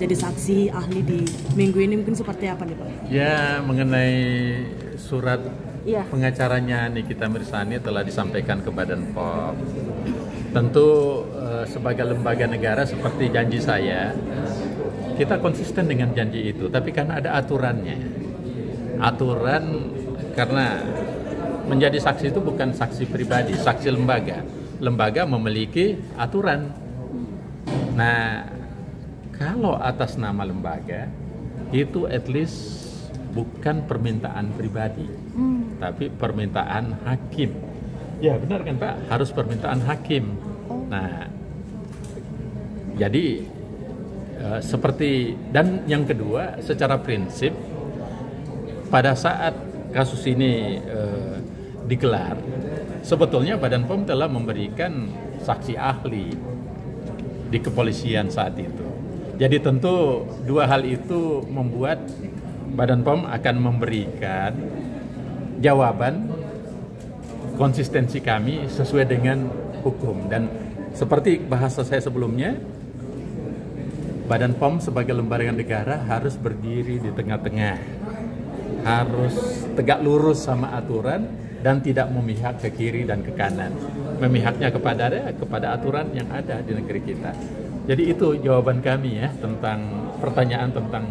jadi saksi ahli di minggu ini mungkin seperti apa nih Pak? Ya, mengenai surat Iya. pengacaranya Nikita Mirzani telah disampaikan ke Badan POM. Tentu sebagai lembaga negara seperti janji saya, kita konsisten dengan janji itu. Tapi karena ada aturannya, aturan karena menjadi saksi itu bukan saksi pribadi, saksi lembaga. Lembaga memiliki aturan. Nah, kalau atas nama lembaga itu at least bukan permintaan pribadi, tapi permintaan hakim. Ya benar kan Pak, harus permintaan hakim. Nah, jadi seperti, dan yang kedua secara prinsip pada saat kasus ini digelar, sebetulnya Badan POM telah memberikan saksi ahli di kepolisian saat itu. Jadi tentu dua hal itu membuat Badan POM akan memberikan jawaban konsistensi kami sesuai dengan hukum. Dan seperti bahasa saya sebelumnya, Badan POM sebagai lembaga negara harus berdiri di tengah-tengah, harus tegak lurus sama aturan dan tidak memihak ke kiri dan ke kanan, memihaknya kepada aturan yang ada di negeri kita. Jadi itu jawaban kami ya tentang pertanyaan tentang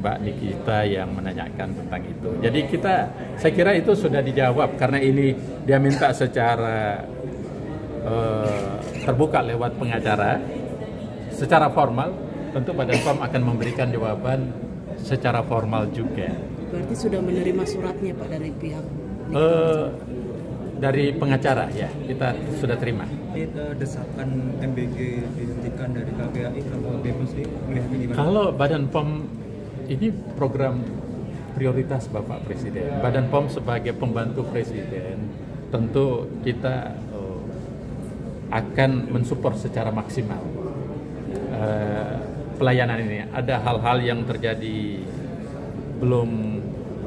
Mbak Nikita yang menanyakan tentang itu. Jadi saya kira itu sudah dijawab karena ini dia minta secara terbuka lewat pengacara, secara formal tentu Badan POM akan memberikan jawaban secara formal juga. Berarti sudah menerima suratnya Pak dari pihak dari pengacara ya, kita sudah terima. Desakan MBG dihentikan dari KPAI, kalau BPOM sendiri melihatnya gimana? Kalau Badan POM ini program prioritas Bapak Presiden. Badan POM sebagai pembantu Presiden tentu kita akan mensupport secara maksimal pelayanan ini. Ada hal-hal yang terjadi belum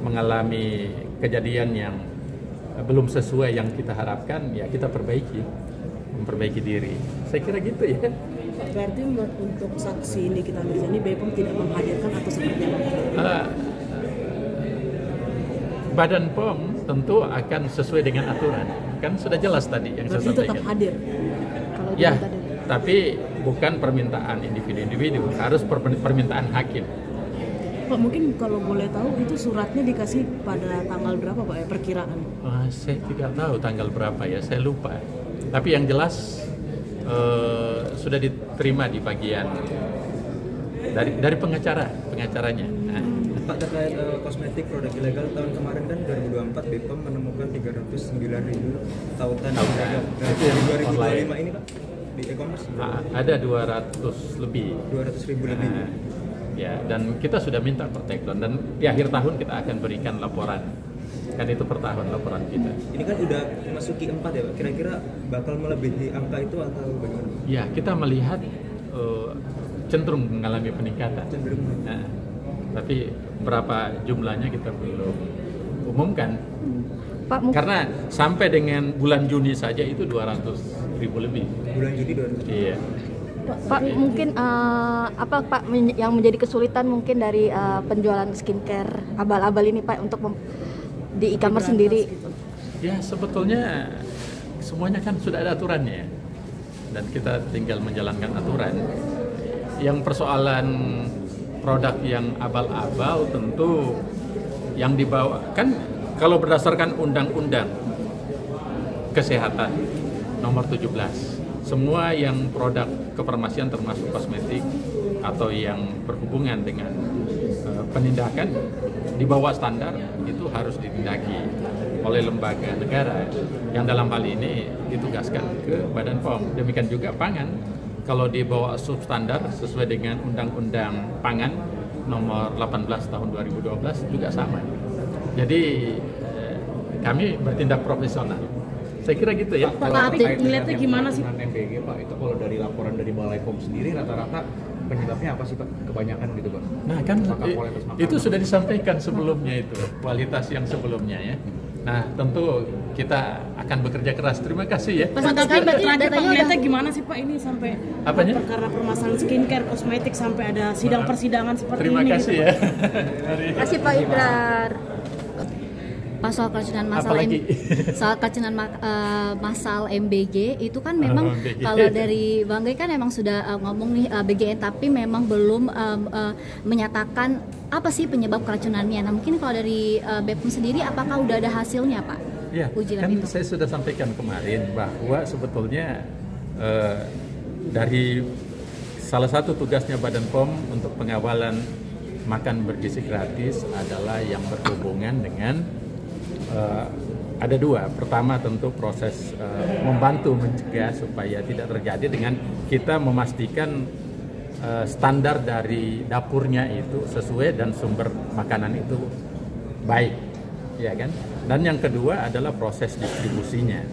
mengalami kejadian yang belum sesuai yang kita harapkan, ya kita memperbaiki diri. Saya kira gitu ya. Berarti untuk saksi Nikita Mirzani, BPOM tidak menghadirkan atau seperti apa? Badan POM tentu akan sesuai dengan aturan. Kan sudah jelas tadi yang saya sampaikan. Berarti tetap hadir? Kalau ya, tapi bukan permintaan individu-individu, harus permintaan hakim. Pak, mungkin kalau boleh tahu itu suratnya dikasih pada tanggal berapa Pak ya, perkiraan? Saya tidak tahu tanggal berapa ya, saya lupa. Tapi yang jelas sudah diterima di bagian dari pengacaranya. Pak, terkait kosmetik produk ilegal tahun kemarin kan 2024 BPOM menemukan 309.000 tautan ilegal. Itu yang 2025 ini Pak di e-commerce ada 200 lebih. 200.000 lebih. Ya, dan kita sudah minta per takedown dan di akhir tahun kita akan berikan laporan. Kan itu per tahun laporan kita. Ini kan udah memasuki 4 ya Pak. Kira-kira bakal melebihi angka itu atau bagaimana? Ya, kita melihat cenderung mengalami peningkatan. Nah, tapi berapa jumlahnya kita belum umumkan. Pak, karena sampai dengan bulan Juni saja itu 200.000 lebih. Bulan Juni 200.000? Iya. Pak, mungkin apa Pak yang menjadi kesulitan mungkin dari penjualan skincare abal-abal ini Pak untuk di e-commerce sendiri? Ya, sebetulnya semuanya kan sudah ada aturannya dan kita tinggal menjalankan aturan. Yang persoalan produk yang abal-abal tentu yang dibawa kan kalau berdasarkan Undang-Undang Kesehatan nomor 17, semua yang produk kefarmasian termasuk kosmetik atau yang berhubungan dengan penindakan di bawah standar itu harus ditindaki oleh lembaga negara yang dalam hal ini ditugaskan ke Badan POM. Demikian juga pangan, kalau di bawah substandar sesuai dengan Undang-Undang Pangan nomor 18 tahun 2012 juga sama. Jadi kami bertindak profesional. Saya kira gitu ya. Pak, melihatnya gimana sih? MBG Pak, itu kalau dari laporan dari Balai POM sendiri rata-rata penyebabnya apa sih Pak? Kebanyakan gitu Pak? Nah kan itu sudah disampaikan sebelumnya itu, kualitas yang sebelumnya ya. Nah, tentu kita akan bekerja keras. Terima kasih ya. Pak terkait terakhir Pak datanya melihatnya gimana sih Pak ini sampai Apanya? perkara permasalahan skincare, kosmetik sampai ada sidang persidangan seperti Terima ini. kasih gitu, ya. Terima kasih Pak Idrar. Pak, soal keracunan Apalagi? masal MBG itu kan memang MBG. kalau dari Bang Gay kan memang sudah ngomong nih BGN, tapi memang belum menyatakan apa sih penyebab keracunannya. Nah, mungkin kalau dari BPOM sendiri apakah udah ada hasilnya Pak? Ya, Uji kan lab itu. saya sudah sampaikan kemarin bahwa sebetulnya dari salah satu tugasnya Badan POM untuk pengawalan makan bergizi gratis adalah yang berhubungan dengan ada dua. Pertama tentu proses membantu mencegah supaya tidak terjadi dengan kita memastikan standar dari dapurnya itu sesuai dan sumber makanan itu baik, ya kan? Dan yang kedua adalah proses distribusinya.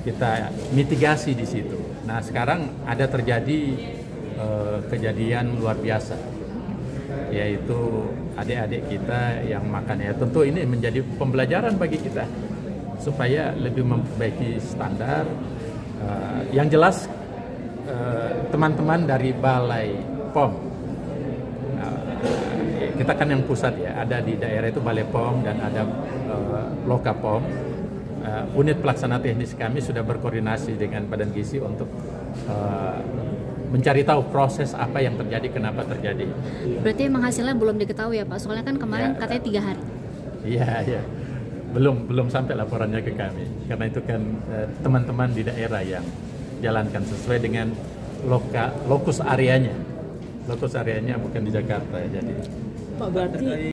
Kita mitigasi di situ. Nah, sekarang ada terjadi kejadian luar biasa, yaitu adik-adik kita yang makan. Ya tentu ini menjadi pembelajaran bagi kita supaya lebih memperbaiki standar. Yang jelas teman-teman dari Balai POM, kita kan yang pusat ya, ada di daerah itu Balai POM dan ada Loka POM. Unit pelaksana teknis kami sudah berkoordinasi dengan Badan Gizi untuk mencari tahu proses apa yang terjadi, kenapa terjadi. Berarti emang hasilnya belum diketahui ya Pak? Soalnya kan kemarin Ya, katanya 3 hari. Iya. Belum sampai laporannya ke kami. Karena itu kan teman-teman di daerah yang jalankan sesuai dengan lokus areanya. Lokus areanya bukan di Jakarta, jadi Pak berarti